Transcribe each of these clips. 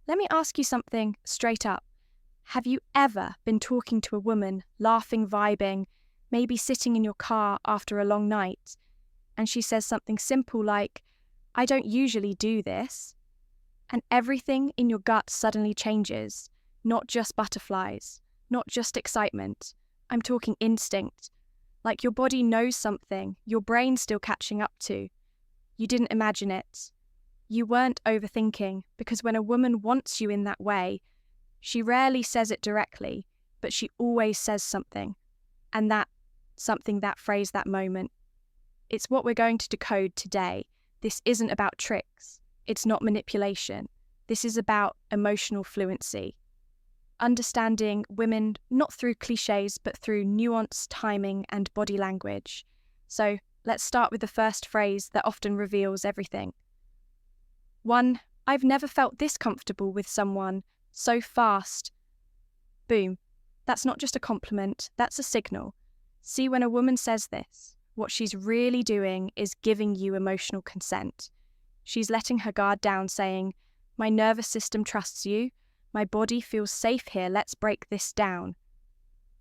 Let me ask you something straight up. Have you ever been talking to a woman, laughing, vibing, maybe sitting in your car after a long night, and she says something simple like, "I don't usually do this," and everything in your gut suddenly changes, not just butterflies, not just excitement. I'm talking instinct. Like your body knows something, your brain's still catching up to. You didn't imagine it. You weren't overthinking, because when a woman wants you in that way, she rarely says it directly, but she always says something. And that something, that phrase, that moment, it's what we're going to decode today. This isn't about tricks. It's not manipulation. This is about emotional fluency. Understanding women not through cliches, but through nuance, timing, and body language. So let's start with the first phrase that often reveals everything. 1. I've never felt this comfortable with someone so fast. Boom. That's not just a compliment, that's a signal. See, when a woman says this, what she's really doing is giving you emotional consent. She's letting her guard down, saying, "My nervous system trusts you. My body feels safe here. Let's break this down."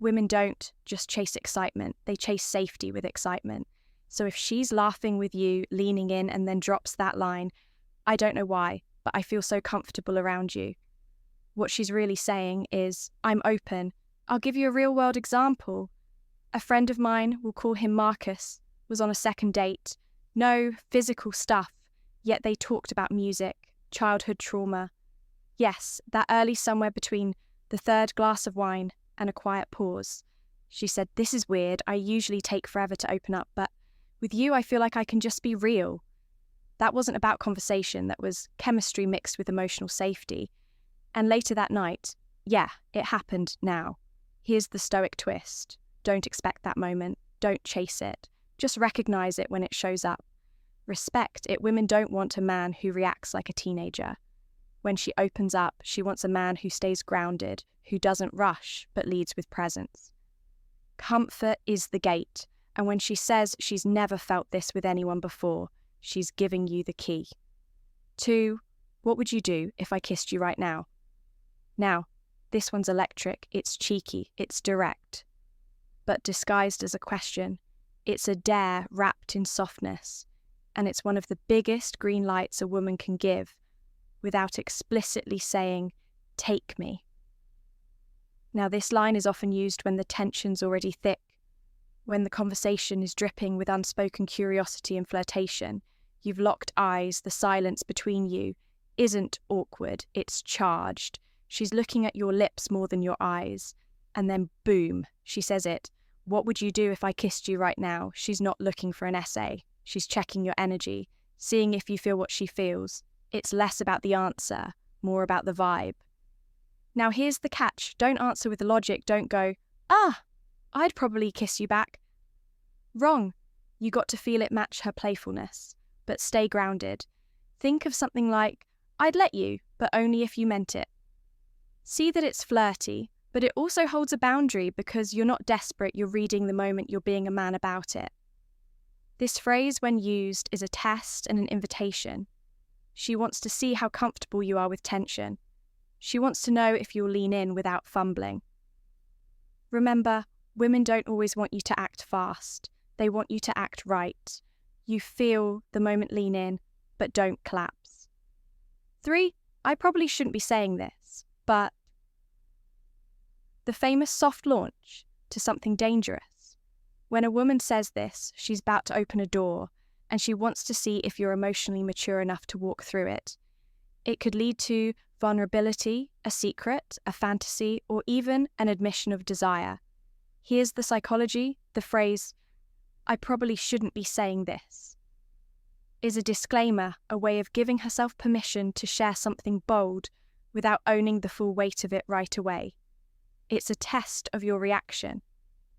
Women don't just chase excitement, they chase safety with excitement. So if she's laughing with you, leaning in, and then drops that line, "I don't know why, but I feel so comfortable around you," what she's really saying is, "I'm open." I'll give you a real-world example. A friend of mine, we'll call him Marcus, was on a second date. No physical stuff, yet they talked about music, childhood trauma. Yes, that early somewhere between the third glass of wine and a quiet pause. She said, "This is weird. I usually take forever to open up, but with you, I feel like I can just be real." That wasn't about conversation, that was chemistry mixed with emotional safety. And later that night, yeah, it happened now. Here's the Stoic twist. Don't expect that moment. Don't chase it. Just recognize it when it shows up. Respect it. Women don't want a man who reacts like a teenager. When she opens up, she wants a man who stays grounded, who doesn't rush, but leads with presence. Comfort is the gate, and when she says she's never felt this with anyone before, she's giving you the key. 2. What would you do if I kissed you right now? Now, this one's electric, it's cheeky, it's direct, but disguised as a question. It's a dare wrapped in softness, and it's one of the biggest green lights a woman can give without explicitly saying, "Take me." Now, this line is often used when the tension's already thick, when the conversation is dripping with unspoken curiosity and flirtation. You've locked eyes, the silence between you isn't awkward, it's charged. She's looking at your lips more than your eyes. And then boom, she says it. "What would you do if I kissed you right now?" She's not looking for an essay. She's checking your energy, seeing if you feel what she feels. It's less about the answer, more about the vibe. Now here's the catch. Don't answer with logic. Don't go, I'd probably kiss you back." Wrong. You got to feel it match her playfulness. But stay grounded. Think of something like, "I'd let you, but only if you meant it." See that it's flirty, but it also holds a boundary because you're not desperate, you're reading the moment, you're being a man about it. This phrase, when used, is a test and an invitation. She wants to see how comfortable you are with tension. She wants to know if you'll lean in without fumbling. Remember, women don't always want you to act fast. They want you to act right. You feel the moment, lean in, but don't collapse. 3. I probably shouldn't be saying this, but the famous soft launch to something dangerous. When a woman says this, she's about to open a door, and she wants to see if you're emotionally mature enough to walk through it. It could lead to vulnerability, a secret, a fantasy, or even an admission of desire. Here's the psychology. The phrase, "I probably shouldn't be saying this," is a disclaimer, a way of giving herself permission to share something bold without owning the full weight of it right away. It's a test of your reaction.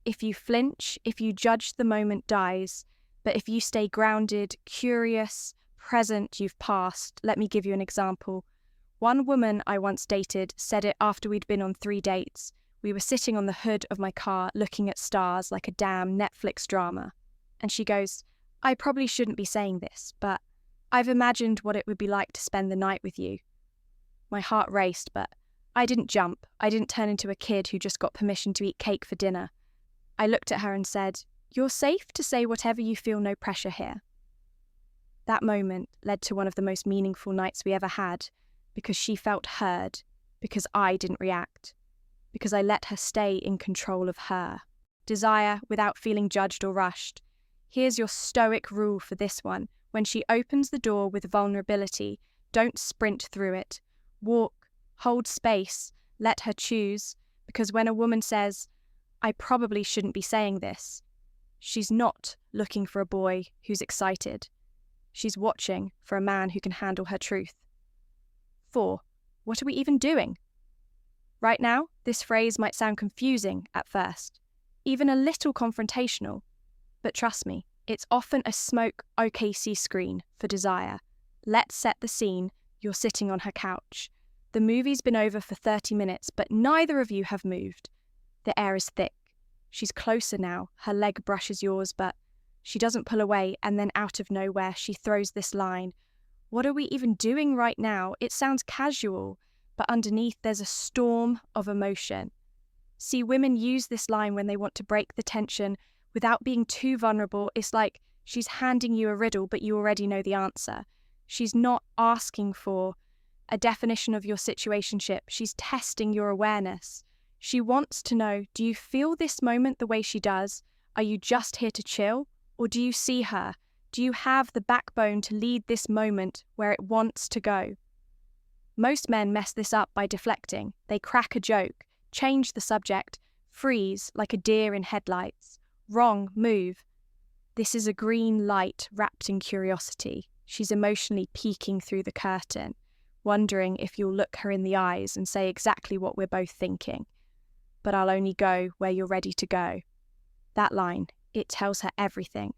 If you flinch, if you judge, the moment dies. But if you stay grounded, curious, present, you've passed. Let me give you an example. One woman I once dated said it after we'd been on 3 dates. We were sitting on the hood of my car looking at stars like a damn Netflix drama. And she goes, "I probably shouldn't be saying this, but I've imagined what it would be like to spend the night with you." My heart raced, but I didn't jump. I didn't turn into a kid who just got permission to eat cake for dinner. I looked at her and said, "You're safe to say whatever you feel, no pressure here." That moment led to one of the most meaningful nights we ever had, because she felt heard, because I didn't react, because I let her stay in control of her desire without feeling judged or rushed. Here's your Stoic rule for this one. When she opens the door with vulnerability, don't sprint through it. Walk, hold space, let her choose, because when a woman says, "I probably shouldn't be saying this," she's not looking for a boy who's excited. She's watching for a man who can handle her truth. 4. What are we even doing? Right now, this phrase might sound confusing at first, even a little confrontational, but trust me, it's often a smoke OKC screen for desire. Let's set the scene. You're sitting on her couch. The movie's been over for 30 minutes, but neither of you have moved. The air is thick. She's closer now. Her leg brushes yours, but she doesn't pull away, and then out of nowhere, she throws this line. What are we even doing right now? It sounds casual, but underneath there's a storm of emotion. See, women use this line when they want to break the tension without being too vulnerable. It's like she's handing you a riddle, but you already know the answer. She's not asking for a definition of your situationship. She's testing your awareness. She wants to know, do you feel this moment the way she does? Are you just here to chill? Or do you see her? Do you have the backbone to lead this moment where it wants to go? Most men mess this up by deflecting. They crack a joke, change the subject, freeze like a deer in headlights. Wrong move. This is a green light wrapped in curiosity. She's emotionally peeking through the curtain, wondering if you'll look her in the eyes and say exactly what we're both thinking. But I'll only go where you're ready to go. That line, it tells her everything.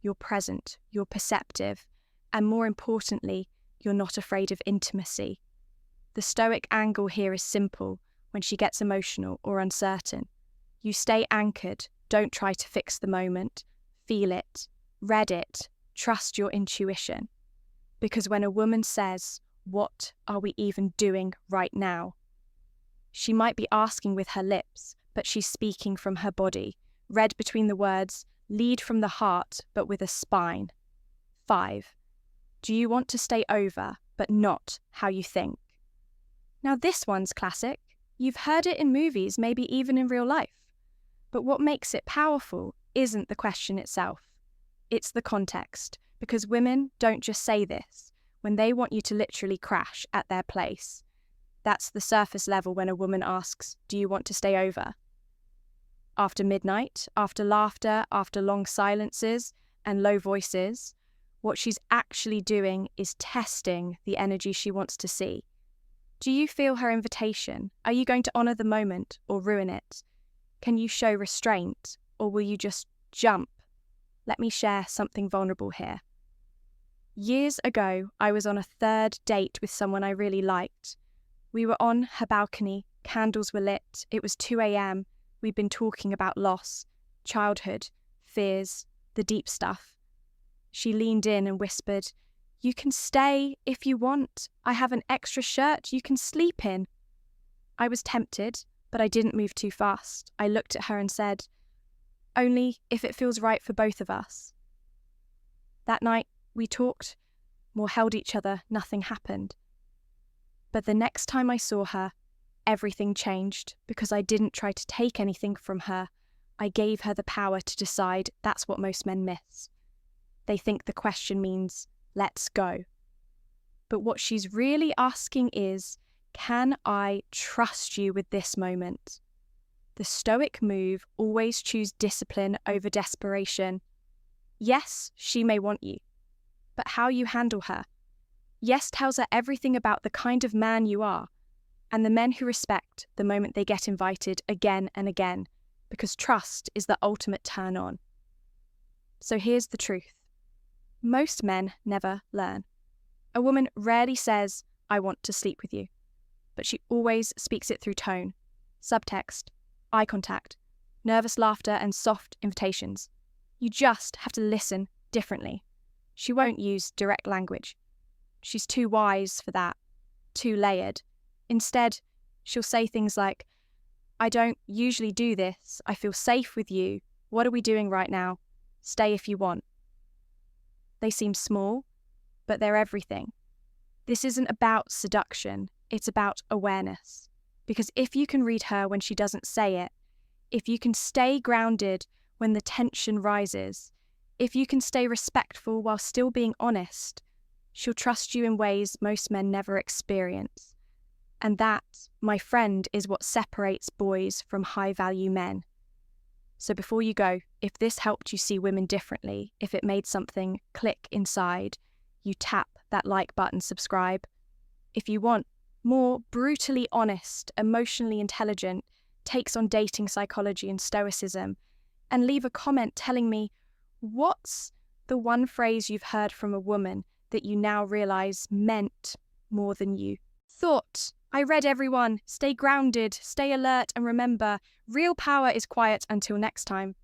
You're present, you're perceptive, and more importantly, you're not afraid of intimacy. The Stoic angle here is simple when she gets emotional or uncertain. You stay anchored, don't try to fix the moment. Feel it, read it, trust your intuition. Because when a woman says, "What are we even doing right now?" she might be asking with her lips, but she's speaking from her body. Read between the words, lead from the heart, but with a spine. 5. Do you want to stay over, but not how you think? Now this one's classic. You've heard it in movies, maybe even in real life. But what makes it powerful isn't the question itself. It's the context, because women don't just say this when they want you to literally crash at their place. That's the surface level when a woman asks, "Do you want to stay over?" After midnight, after laughter, after long silences and low voices, what she's actually doing is testing the energy she wants to see. Do you feel her invitation? Are you going to honour the moment or ruin it? Can you show restraint, or will you just jump? Let me share something vulnerable here. Years ago, I was on a 3rd date with someone I really liked. We were on her balcony, candles were lit, it was 2 a.m, we'd been talking about loss, childhood, fears, the deep stuff. She leaned in and whispered, "You can stay if you want. I have an extra shirt you can sleep in." I was tempted, but I didn't move too fast. I looked at her and said, "Only if it feels right for both of us." That night, we talked, more held each other, nothing happened. But the next time I saw her, everything changed because I didn't try to take anything from her. I gave her the power to decide. That's what most men miss. They think the question means, "Let's go." But what she's really asking is, can I trust you with this moment? The Stoic move always choose discipline over desperation. Yes, she may want you, but how you handle her. Yes tells her everything about the kind of man you are, and the men who respect the moment they get invited again and again, because trust is the ultimate turn on. So here's the truth. Most men never learn. A woman rarely says, "I want to sleep with you," but she always speaks it through tone, subtext, eye contact, nervous laughter, and soft invitations. You just have to listen differently. She won't use direct language. She's too wise for that, too layered. Instead, she'll say things like, I don't usually do this. I feel safe with you. What are we doing right now? Stay if you want. They seem small, but they're everything. This isn't about seduction. It's about awareness. Because if you can read her when she doesn't say it, if you can stay grounded when the tension rises, if you can stay respectful while still being honest, she'll trust you in ways most men never experience. And that, my friend, is what separates boys from high-value men. So before you go, if this helped you see women differently, if it made something click inside, you tap that like button, subscribe. If you want more brutally honest, emotionally intelligent takes on dating psychology and Stoicism, and leave a comment telling me, what's the one phrase you've heard from a woman that you now realise meant more than you thought? I read everyone. Stay grounded, stay alert, and remember, real power is quiet. Until next time.